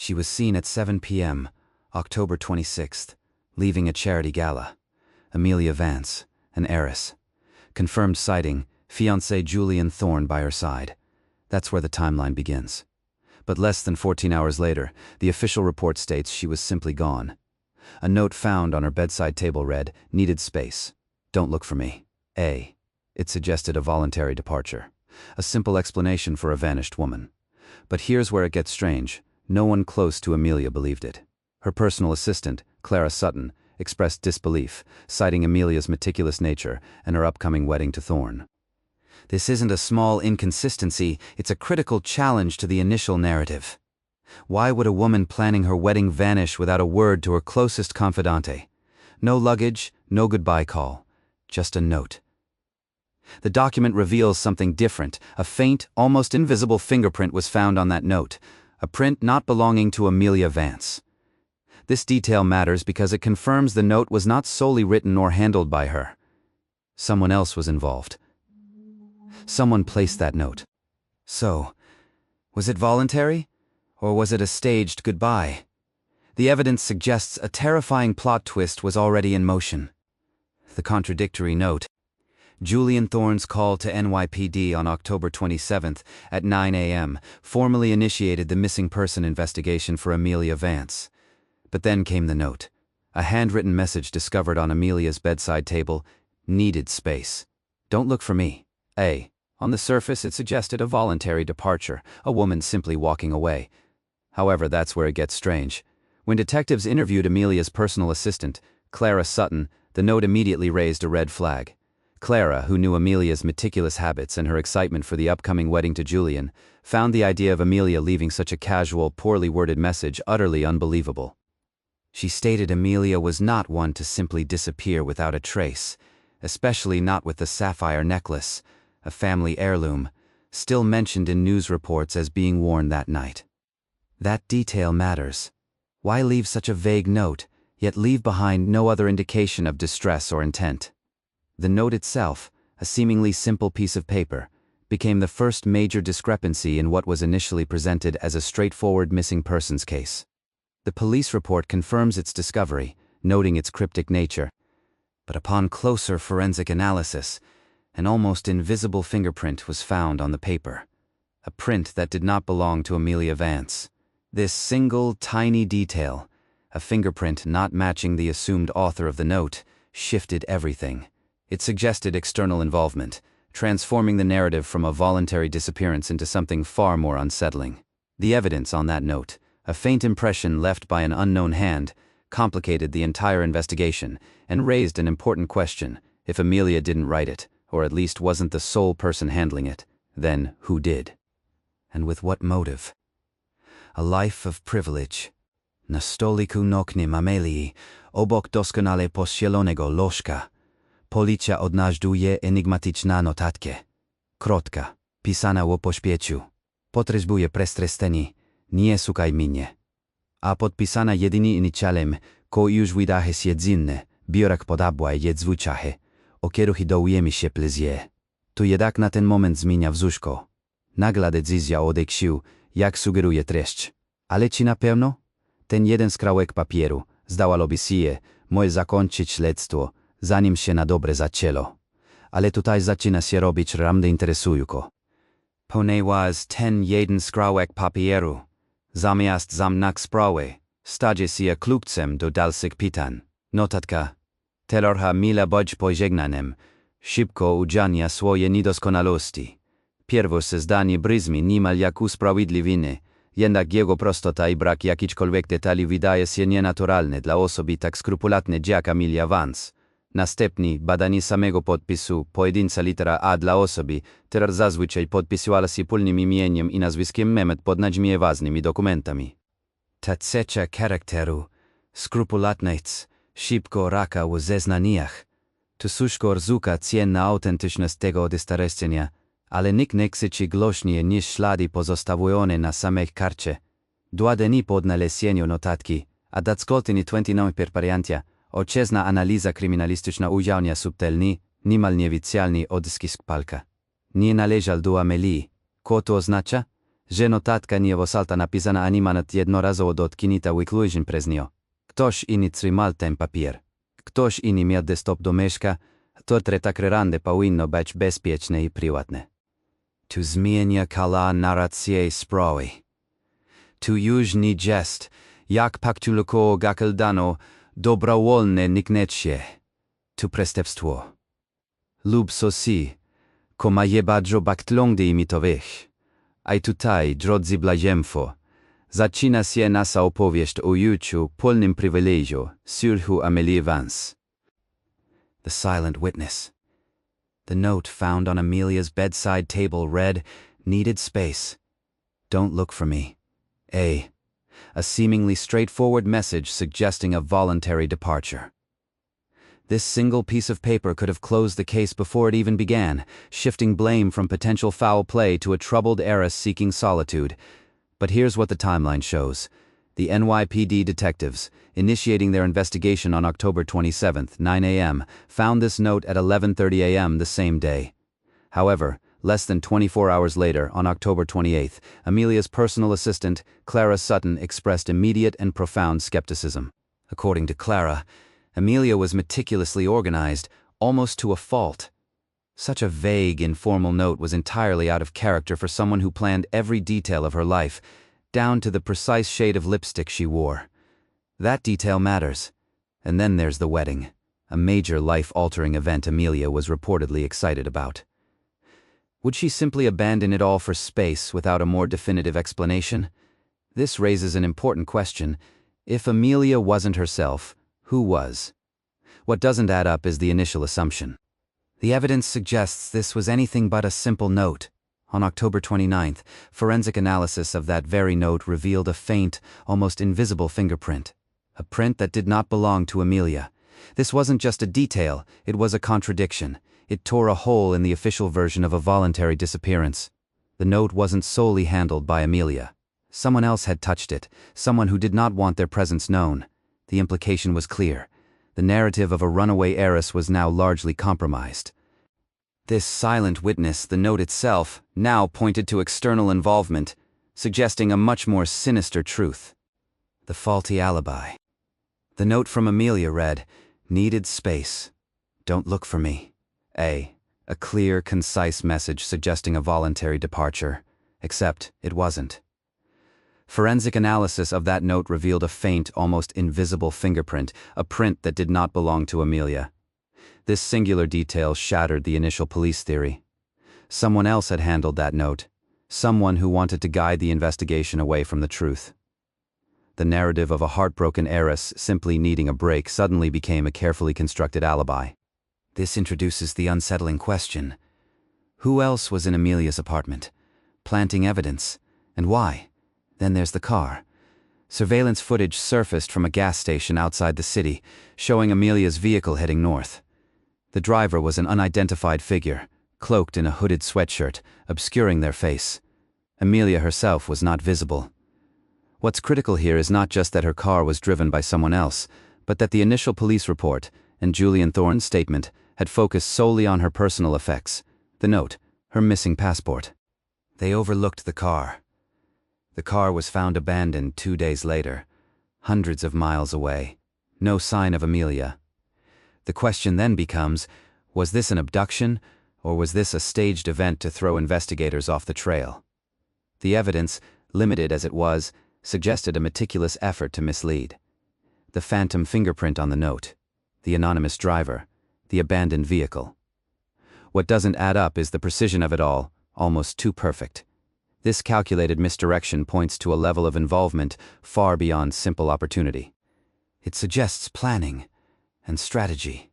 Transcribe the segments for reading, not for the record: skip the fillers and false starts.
She was seen at 7 p.m., October 26th, leaving a charity gala. Amelia Vance, an heiress. Confirmed sighting, fiancé Julian Thorne by her side. That's where the timeline begins. But less than 14 hours later, the official report states she was simply gone. A note found on her bedside table read, "Needed space. Don't look for me." It suggested a voluntary departure. A simple explanation for a vanished woman. But here's where it gets strange. No one close to Amelia believed it. Her personal assistant, Clara Sutton, expressed disbelief, citing Amelia's meticulous nature and her upcoming wedding to Thorne. This isn't a small inconsistency, it's a critical challenge to the initial narrative. Why would a woman planning her wedding vanish without a word to her closest confidante? No luggage, no goodbye call, just a note. The document reveals something different. A faint, almost invisible fingerprint was found on that note, a print not belonging to Amelia Vance. This detail matters because it confirms the note was not solely written or handled by her. Someone else was involved. Someone placed that note. So, was it voluntary? Or was it a staged goodbye? The evidence suggests a terrifying plot twist was already in motion. The contradictory note. Julian Thorne's call to NYPD on October 27th at 9 a.m. formally initiated the missing person investigation for Amelia Vance. But then came the note. A handwritten message discovered on Amelia's bedside table. Needed space. Don't look for me. On the surface, it suggested a voluntary departure, a woman simply walking away. However, that's where it gets strange. When detectives interviewed Amelia's personal assistant, Clara Sutton, the note immediately raised a red flag. Clara, who knew Amelia's meticulous habits and her excitement for the upcoming wedding to Julian, found the idea of Amelia leaving such a casual, poorly worded message utterly unbelievable. She stated Amelia was not one to simply disappear without a trace, especially not with the sapphire necklace, a family heirloom, still mentioned in news reports as being worn that night. That detail matters. Why leave such a vague note, yet leave behind no other indication of distress or intent? The note itself, a seemingly simple piece of paper, became the first major discrepancy in what was initially presented as a straightforward missing persons case. The police report confirms its discovery, noting its cryptic nature. But upon closer forensic analysis, an almost invisible fingerprint was found on the paper. A print that did not belong to Amelia Vance. This single, tiny detail, a fingerprint not matching the assumed author of the note, shifted everything. It suggested external involvement, transforming the narrative from a voluntary disappearance into something far more unsettling. The evidence on that note, a faint impression left by an unknown hand, complicated the entire investigation and raised an important question. If Amelia didn't write it, or at least wasn't the sole person handling it, then who did? And with what motive? A life of privilege. Na stoliku noknym Amelii, obok doskonale pościelonego łożka. Policja odnajduje enigmatyczne notatkę. Krotka, pisana o pośpieciu. Potrzebuje przestreszeni, nie szukaj mnie. A podpisana jedynie inicjalem, ko już wydaje się dzinne, biorek podoba je zwyczaje, o których dowiemy się plezie. Tu jednak na ten moment zmienia wzóżko. Nagla decyzja odeksił, jak sugeruje treść. Ale czy na pewno? Ten jeden skrawek papieru, zdawałoby się, może zakończyć śledztwo, zanim się na dobre zaczęło. Ale tutaj zaczyna się robić ramde interesująco. Ponieważ ten jeden skrawek papieru, zamiast zamknąć sprawę, staje się kluczem do dalszych pytań. Notatka. Telorha mila bądź pożegnanym, szybko udziania swoje niedoskonałości. Pierwsze zdanie brzmi niemal jak usprawiedliwienie, jednak jego prostota i brak jakichkolwiek detali wydaje się nienaturalny dla osoby tak skrupulatnej jak Amelia Vance. Następnie badanie samego podpisu, pojedyncza litera A dla osoby, która zazwyczaj podpisywała się pełnym imieniem i nazwiskiem Mehmet pod nadmiernie ważnymi dokumentami. Ta cecha charakteru, skrupulatność, szybko raka w zeznaniach. To wszystko rzuca cień na autentyczność tego odestareszczenia, ale nikt nie krzyczy głośniej niż ślady pozostawione na samej karcie. 2 dni po odnalezieniu notatki, a dackoltyni 29 per pariantia, oczesna analiza kryminalistyczna ujawnia subtelny, niemal niewidzialny odcisk palca. Nie należał do Amelii, co to oznacza? że notatka nie została napisana ani nawet jednorazowo dotknięta wykluźń przez nią. Ktoś inny trzymał ten papier. Ktoś inny miał dostęp do mieszka, to tak rande powinno być bezpieczne i prywatne. Tu zmienia kala narrację sprawy. Tu już nie jest, jak paktuliko gakeldano, dobrowolne nikniecie. Tu przestępstwo. Lub sosi, koma je bardzo baktlądy imitowych. A tutaj, drodzy blajemfo, zaczyna się nasza opowieść o życiu pełnym privilegiu, surhu Amelia Vance. The silent witness. The note found on Amelia's bedside table read, "Needed space. Don't look for me. A seemingly straightforward message suggesting a voluntary departure. This single piece of paper could have closed the case before it even began, shifting blame from potential foul play to a troubled heiress seeking solitude. But here's what the timeline shows. The NYPD detectives, initiating their investigation on October 27th, 9 a.m., found this note at 11:30 a.m. the same day. However, less than 24 hours later, on October 28th, Amelia's personal assistant, Clara Sutton, expressed immediate and profound skepticism. According to Clara, Amelia was meticulously organized, almost to a fault. Such a vague, informal note was entirely out of character for someone who planned every detail of her life, down to the precise shade of lipstick she wore. That detail matters. And then there's the wedding, a major life-altering event Amelia was reportedly excited about. Would she simply abandon it all for space without a more definitive explanation? This raises an important question. If Amelia wasn't herself, who was? What doesn't add up is the initial assumption. The evidence suggests this was anything but a simple note. On October 29th, forensic analysis of that very note revealed a faint, almost invisible fingerprint. A print that did not belong to Amelia. This wasn't just a detail, it was a contradiction. It tore a hole in the official version of a voluntary disappearance. The note wasn't solely handled by Amelia. Someone else had touched it, someone who did not want their presence known. The implication was clear. The narrative of a runaway heiress was now largely compromised. This silent witness, the note itself, now pointed to external involvement, suggesting a much more sinister truth. The faulty alibi. The note from Amelia read, "Needed space. Don't look for me." A clear, concise message suggesting a voluntary departure, except it wasn't. Forensic analysis of that note revealed a faint, almost invisible fingerprint, a print that did not belong to Amelia. This singular detail shattered the initial police theory. Someone else had handled that note, someone who wanted to guide the investigation away from the truth. The narrative of a heartbroken heiress simply needing a break suddenly became a carefully constructed alibi. This introduces the unsettling question. Who else was in Amelia's apartment, planting evidence, and why? Then there's the car. Surveillance footage surfaced from a gas station outside the city, showing Amelia's vehicle heading north. The driver was an unidentified figure, cloaked in a hooded sweatshirt, obscuring their face. Amelia herself was not visible. What's critical here is not just that her car was driven by someone else, but that the initial police report and Julian Thorne's statement had focused solely on her personal effects, the note, her missing passport. They overlooked the car. The car was found abandoned 2 days later, hundreds of miles away. No sign of Amelia. The question then becomes, was this an abduction, or was this a staged event to throw investigators off the trail? The evidence, limited as it was, suggested a meticulous effort to mislead. The phantom fingerprint on the note, the anonymous driver, the abandoned vehicle. What doesn't add up is the precision of it all, almost too perfect. This calculated misdirection points to a level of involvement far beyond simple opportunity. It suggests planning and strategy.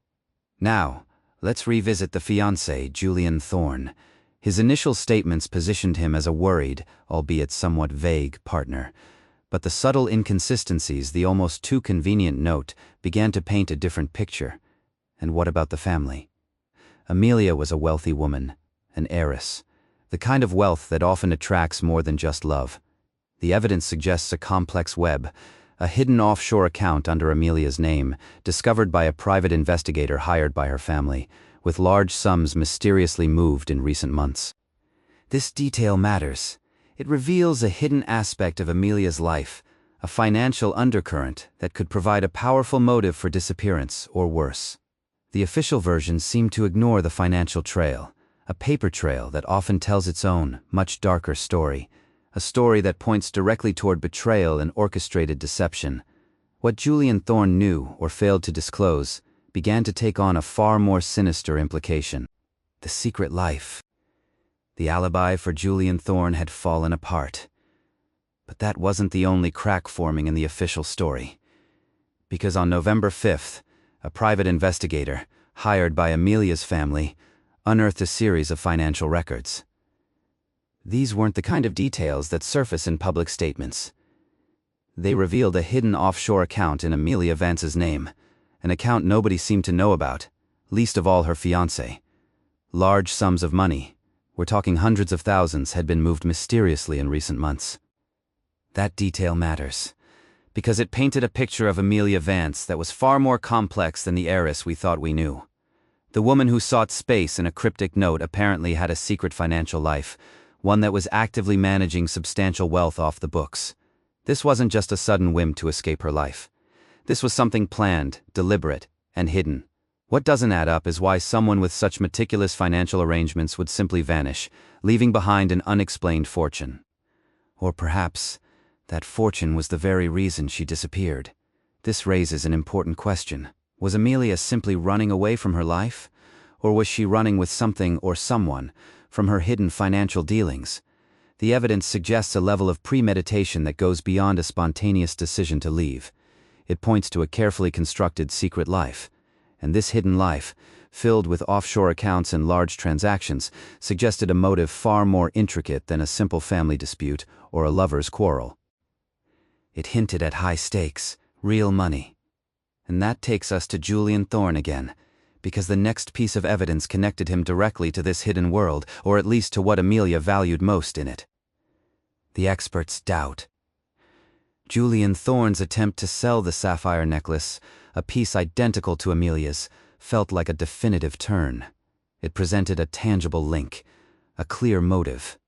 Now, let's revisit the fiancé, Julian Thorne. His initial statements positioned him as a worried, albeit somewhat vague, partner. But the subtle inconsistencies, the almost too convenient note, began to paint a different picture. And what about the family? Amelia was a wealthy woman, an heiress. The kind of wealth that often attracts more than just love. The evidence suggests a complex web, a hidden offshore account under Amelia's name, discovered by a private investigator hired by her family, with large sums mysteriously moved in recent months. This detail matters. It reveals a hidden aspect of Amelia's life, a financial undercurrent that could provide a powerful motive for disappearance or worse. The official versions seem to ignore the financial trail, a paper trail that often tells its own, much darker story, a story that points directly toward betrayal and orchestrated deception. What Julian Thorne knew or failed to disclose began to take on a far more sinister implication. The secret life. The alibi for Julian Thorne had fallen apart. But that wasn't the only crack forming in the official story. Because on November 5th, a private investigator, hired by Amelia's family, unearthed a series of financial records. These weren't the kind of details that surface in public statements. They revealed a hidden offshore account in Amelia Vance's name, an account nobody seemed to know about, least of all her fiancé. Large sums of money, we're talking hundreds of thousands, had been moved mysteriously in recent months. That detail matters, because it painted a picture of Amelia Vance that was far more complex than the heiress we thought we knew. The woman who sought space in a cryptic note apparently had a secret financial life, one that was actively managing substantial wealth off the books. This wasn't just a sudden whim to escape her life. This was something planned, deliberate, and hidden. What doesn't add up is why someone with such meticulous financial arrangements would simply vanish, leaving behind an unexplained fortune. Or perhaps that fortune was the very reason she disappeared. This raises an important question. Was Amelia simply running away from her life? Or was she running with something or someone from her hidden financial dealings? The evidence suggests a level of premeditation that goes beyond a spontaneous decision to leave. It points to a carefully constructed secret life. And this hidden life, filled with offshore accounts and large transactions, suggested a motive far more intricate than a simple family dispute or a lover's quarrel. It hinted at high stakes, real money. And that takes us to Julian Thorne again, because the next piece of evidence connected him directly to this hidden world, or at least to what Amelia valued most in it. The experts' doubt. Julian Thorne's attempt to sell the sapphire necklace, a piece identical to Amelia's, felt like a definitive turn. It presented a tangible link, a clear motive.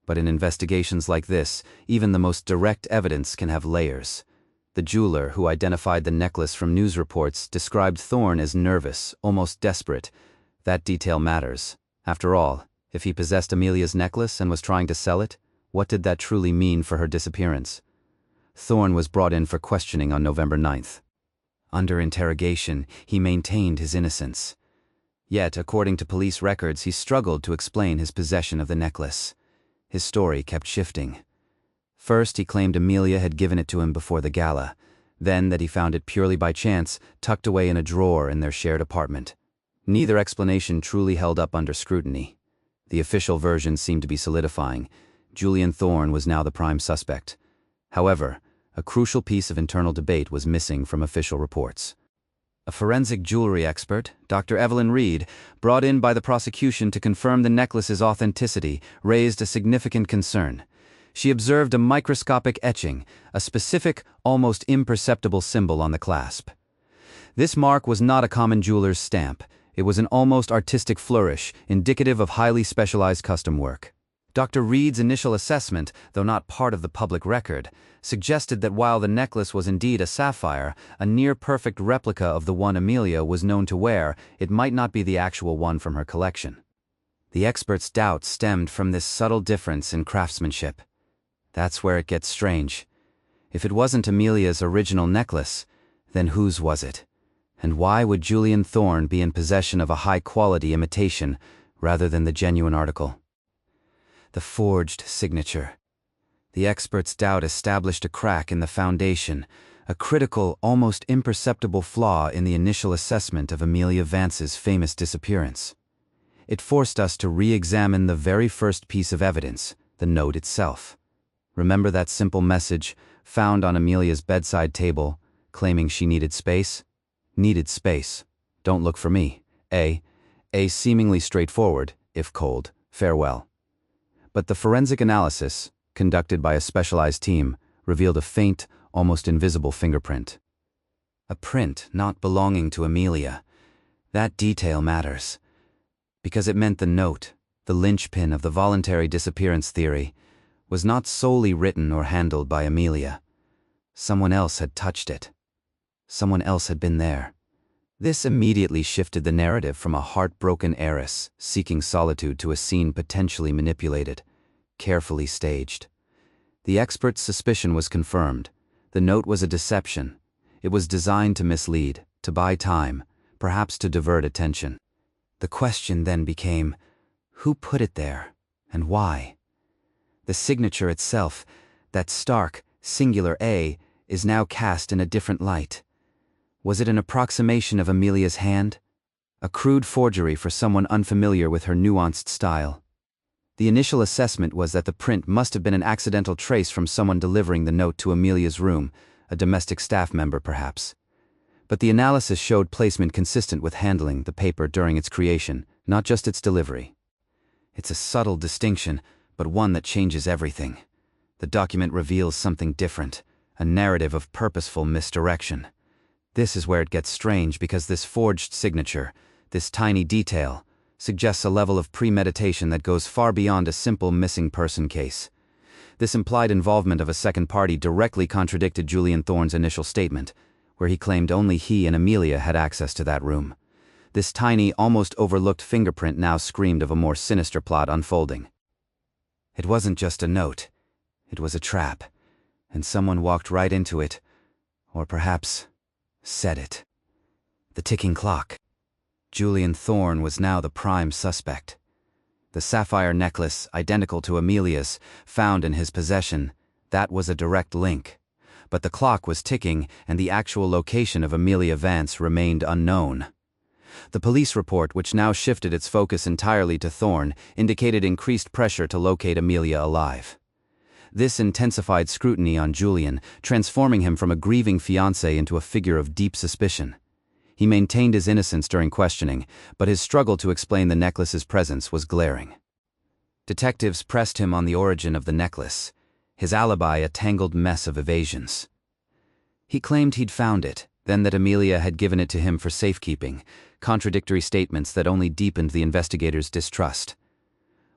But in investigations like this, even the most direct evidence can have layers. The jeweler who identified the necklace from news reports described Thorne as nervous, almost desperate. That detail matters. After all, if he possessed Amelia's necklace and was trying to sell it, what did that truly mean for her disappearance? Thorne was brought in for questioning on November 9th. Under interrogation, he maintained his innocence. Yet, according to police records, he struggled to explain his possession of the necklace. His story kept shifting. First, he claimed Amelia had given it to him before the gala, then that he found it purely by chance, tucked away in a drawer in their shared apartment. Neither explanation truly held up under scrutiny. The official version seemed to be solidifying. Julian Thorne was now the prime suspect. However, a crucial piece of internal debate was missing from official reports. A forensic jewelry expert, Dr. Evelyn Reed, brought in by the prosecution to confirm the necklace's authenticity, raised a significant concern. She observed a microscopic etching, a specific, almost imperceptible symbol on the clasp. This mark was not a common jeweler's stamp. It was an almost artistic flourish, indicative of highly specialized custom work. Dr. Reed's initial assessment, though not part of the public record, suggested that while the necklace was indeed a sapphire, a near-perfect replica of the one Amelia was known to wear, it might not be the actual one from her collection. The expert's doubt stemmed from this subtle difference in craftsmanship. That's where it gets strange. If it wasn't Amelia's original necklace, then whose was it? And why would Julian Thorne be in possession of a high-quality imitation rather than the genuine article? The forged signature. The expert's doubt established a crack in the foundation, a critical, almost imperceptible flaw in the initial assessment of Amelia Vance's famous disappearance. It forced us to re-examine the very first piece of evidence, the note itself. Remember that simple message found on Amelia's bedside table, claiming she needed space? Needed space. Don't look for me. A seemingly straightforward, if cold, farewell. But the forensic analysis, conducted by a specialized team, revealed a faint, almost invisible fingerprint. A print not belonging to Amelia. That detail matters, because it meant the note, the linchpin of the voluntary disappearance theory, was not solely written or handled by Amelia. Someone else had touched it. Someone else had been there. This immediately shifted the narrative from a heartbroken heiress seeking solitude to a scene potentially manipulated, carefully staged. The expert's suspicion was confirmed. The note was a deception. It was designed to mislead, to buy time, perhaps to divert attention. The question then became, who put it there, and why? The signature itself, that stark, singular A, is now cast in a different light. Was it an approximation of Amelia's hand? A crude forgery for someone unfamiliar with her nuanced style? The initial assessment was that the print must have been an accidental trace from someone delivering the note to Amelia's room, a domestic staff member perhaps. But the analysis showed placement consistent with handling the paper during its creation, not just its delivery. It's a subtle distinction, but one that changes everything. The document reveals something different, a narrative of purposeful misdirection. This is where it gets strange because this forged signature, this tiny detail, suggests a level of premeditation that goes far beyond a simple missing person case. This implied involvement of a second party directly contradicted Julian Thorne's initial statement, where he claimed only he and Amelia had access to that room. This tiny, almost overlooked fingerprint now screamed of a more sinister plot unfolding. It wasn't just a note. It was a trap, and someone walked right into it, or perhaps set it. The ticking clock. Julian Thorne was now the prime suspect. The sapphire necklace, identical to Amelia's, found in his possession, that was a direct link. But the clock was ticking, and the actual location of Amelia Vance remained unknown. The police report, which now shifted its focus entirely to Thorne, indicated increased pressure to locate Amelia alive. This intensified scrutiny on Julian, transforming him from a grieving fiancé into a figure of deep suspicion. He maintained his innocence during questioning, but his struggle to explain the necklace's presence was glaring. Detectives pressed him on the origin of the necklace, his alibi a tangled mess of evasions. He claimed he'd found it, then that Amelia had given it to him for safekeeping, contradictory statements that only deepened the investigators' distrust.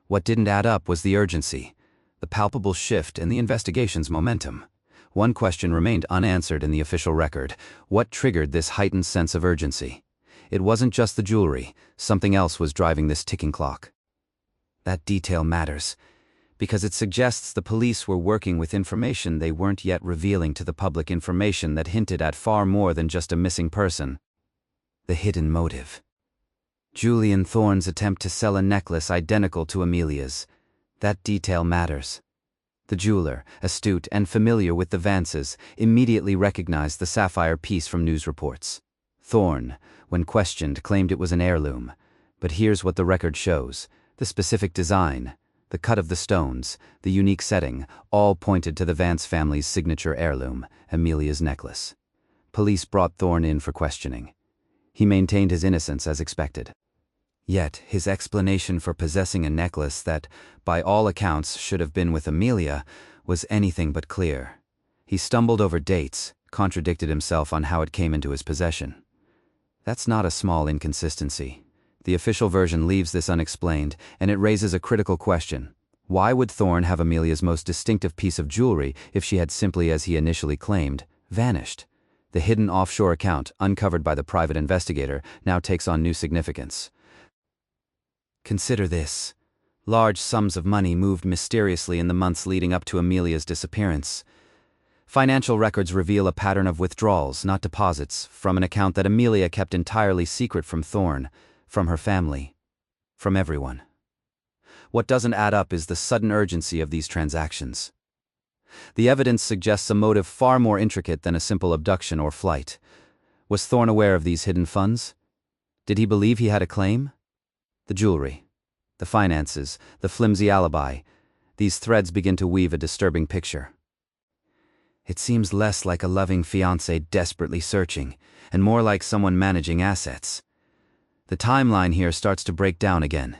What didn't add up was the urgency, the palpable shift in the investigation's momentum. One question remained unanswered in the official record. What triggered this heightened sense of urgency? It wasn't just the jewelry. Something else was driving this ticking clock. That detail matters, because it suggests the police were working with information they weren't yet revealing to the public, information that hinted at far more than just a missing person. The hidden motive. Julian Thorne's attempt to sell a necklace identical to Amelia's. That detail matters. The jeweler, astute and familiar with the Vances, immediately recognized the sapphire piece from news reports. Thorne, when questioned, claimed it was an heirloom. But here's what the record shows. The specific design, the cut of the stones, the unique setting, all pointed to the Vance family's signature heirloom, Amelia's necklace. Police brought Thorne in for questioning. He maintained his innocence as expected. Yet, his explanation for possessing a necklace that, by all accounts, should have been with Amelia, was anything but clear. He stumbled over dates, contradicted himself on how it came into his possession. That's not a small inconsistency. The official version leaves this unexplained, and it raises a critical question. Why would Thorne have Amelia's most distinctive piece of jewelry if she had simply, as he initially claimed, vanished? The hidden offshore account, uncovered by the private investigator, now takes on new significance. Consider this. Large sums of money moved mysteriously in the months leading up to Amelia's disappearance. Financial records reveal a pattern of withdrawals, not deposits, from an account that Amelia kept entirely secret from Thorne, from her family, from everyone. What doesn't add up is the sudden urgency of these transactions. The evidence suggests a motive far more intricate than a simple abduction or flight. Was Thorne aware of these hidden funds? Did he believe he had a claim? The jewelry, the finances, the flimsy alibi, these threads begin to weave a disturbing picture. It seems less like a loving fiancé desperately searching, and more like someone managing assets. The timeline here starts to break down again.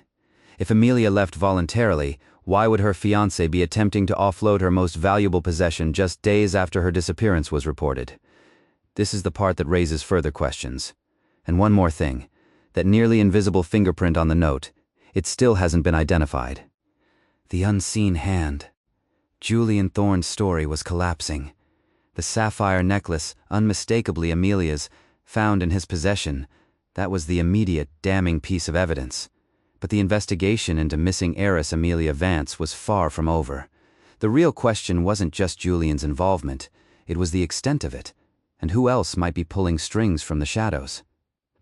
If Amelia left voluntarily, why would her fiancé be attempting to offload her most valuable possession just days after her disappearance was reported? This is the part that raises further questions. And one more thing. That nearly invisible fingerprint on the note, it still hasn't been identified. The unseen hand. Julian Thorne's story was collapsing. The sapphire necklace, unmistakably Amelia's, found in his possession, that was the immediate, damning piece of evidence. But the investigation into missing heiress Amelia Vance was far from over. The real question wasn't just Julian's involvement, it was the extent of it, and who else might be pulling strings from the shadows.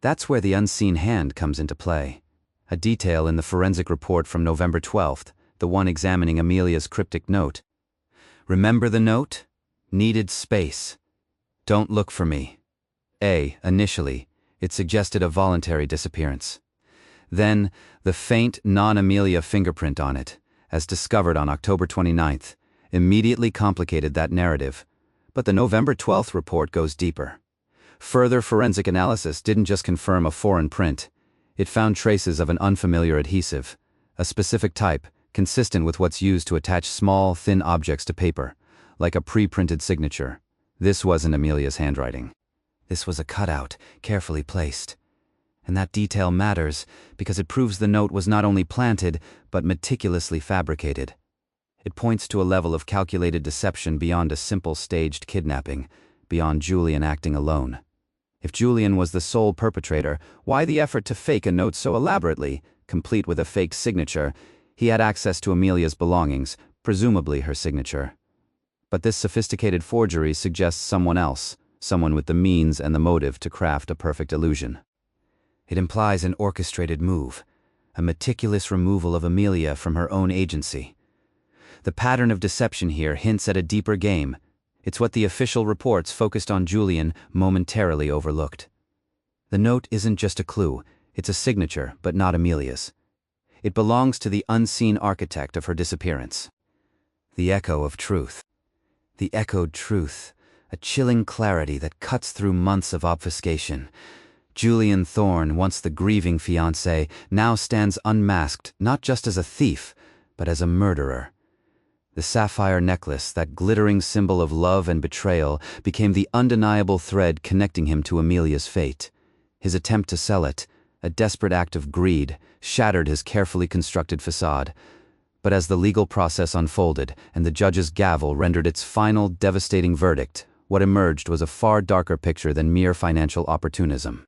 That's where the unseen hand comes into play. A detail in the forensic report from November 12th, the one examining Amelia's cryptic note. Remember the note? Needed space. Don't look for me. Initially, it suggested a voluntary disappearance. Then, the faint non-Amelia fingerprint on it, as discovered on October 29th, immediately complicated that narrative. But the November 12th report goes deeper. Further forensic analysis didn't just confirm a foreign print. It found traces of an unfamiliar adhesive, a specific type, consistent with what's used to attach small, thin objects to paper, like a pre-printed signature. This wasn't Amelia's handwriting. This was a cutout, carefully placed. And that detail matters because it proves the note was not only planted, but meticulously fabricated. It points to a level of calculated deception beyond a simple staged kidnapping, beyond Julian acting alone. If Julian was the sole perpetrator, why the effort to fake a note so elaborately, complete with a fake signature? He had access to Amelia's belongings, presumably her signature. But this sophisticated forgery suggests someone else, someone with the means and the motive to craft a perfect illusion. It implies an orchestrated move, a meticulous removal of Amelia from her own agency. The pattern of deception here hints at a deeper game. It's what the official reports focused on Julian momentarily overlooked. The note isn't just a clue, it's a signature, but not Amelia's. It belongs to the unseen architect of her disappearance. The echo of truth. The echoed truth, a chilling clarity that cuts through months of obfuscation. Julian Thorne, once the grieving fiancé, now stands unmasked not just as a thief, but as a murderer. The sapphire necklace, that glittering symbol of love and betrayal, became the undeniable thread connecting him to Amelia's fate. His attempt to sell it, a desperate act of greed, shattered his carefully constructed facade. But as the legal process unfolded and the judge's gavel rendered its final, devastating verdict, what emerged was a far darker picture than mere financial opportunism.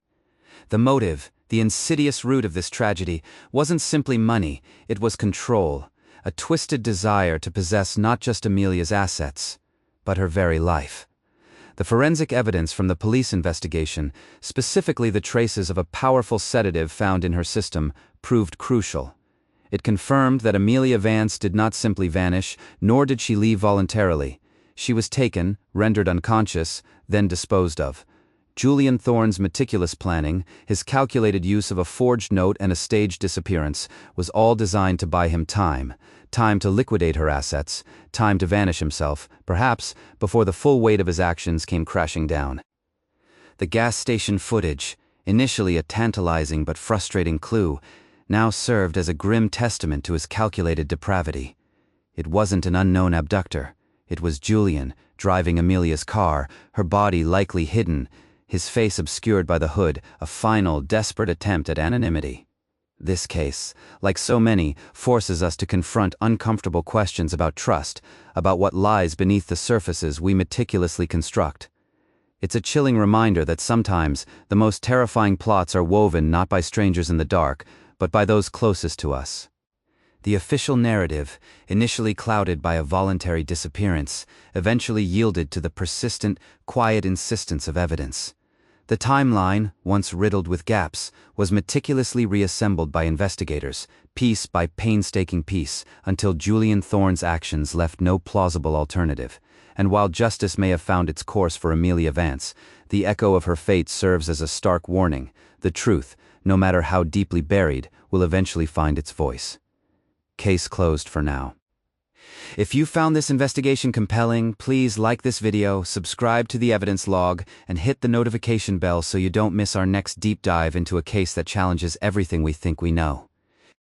The motive, the insidious root of this tragedy, wasn't simply money, it was control, a twisted desire to possess not just Amelia's assets, but her very life. The forensic evidence from the police investigation, specifically the traces of a powerful sedative found in her system, proved crucial. It confirmed that Amelia Vance did not simply vanish, nor did she leave voluntarily. She was taken, rendered unconscious, then disposed of. Julian Thorne's meticulous planning, his calculated use of a forged note and a staged disappearance, was all designed to buy him time to liquidate her assets, time to vanish himself, perhaps before the full weight of his actions came crashing down. The gas station footage, initially a tantalizing but frustrating clue, now served as a grim testament to his calculated depravity. It wasn't an unknown abductor. It was Julian, driving Amelia's car, her body likely hidden, his face obscured by the hood, a final, desperate attempt at anonymity. This case, like so many, forces us to confront uncomfortable questions about trust, about what lies beneath the surfaces we meticulously construct. It's a chilling reminder that sometimes the most terrifying plots are woven not by strangers in the dark, but by those closest to us. The official narrative, initially clouded by a voluntary disappearance, eventually yielded to the persistent, quiet insistence of evidence. The timeline, once riddled with gaps, was meticulously reassembled by investigators, piece by painstaking piece, until Julian Thorne's actions left no plausible alternative. And while justice may have found its course for Amelia Vance, the echo of her fate serves as a stark warning. The truth, no matter how deeply buried, will eventually find its voice. Case closed for now. If you found this investigation compelling, please like this video, subscribe to the evidence log, and hit the notification bell so you don't miss our next deep dive into a case that challenges everything we think we know.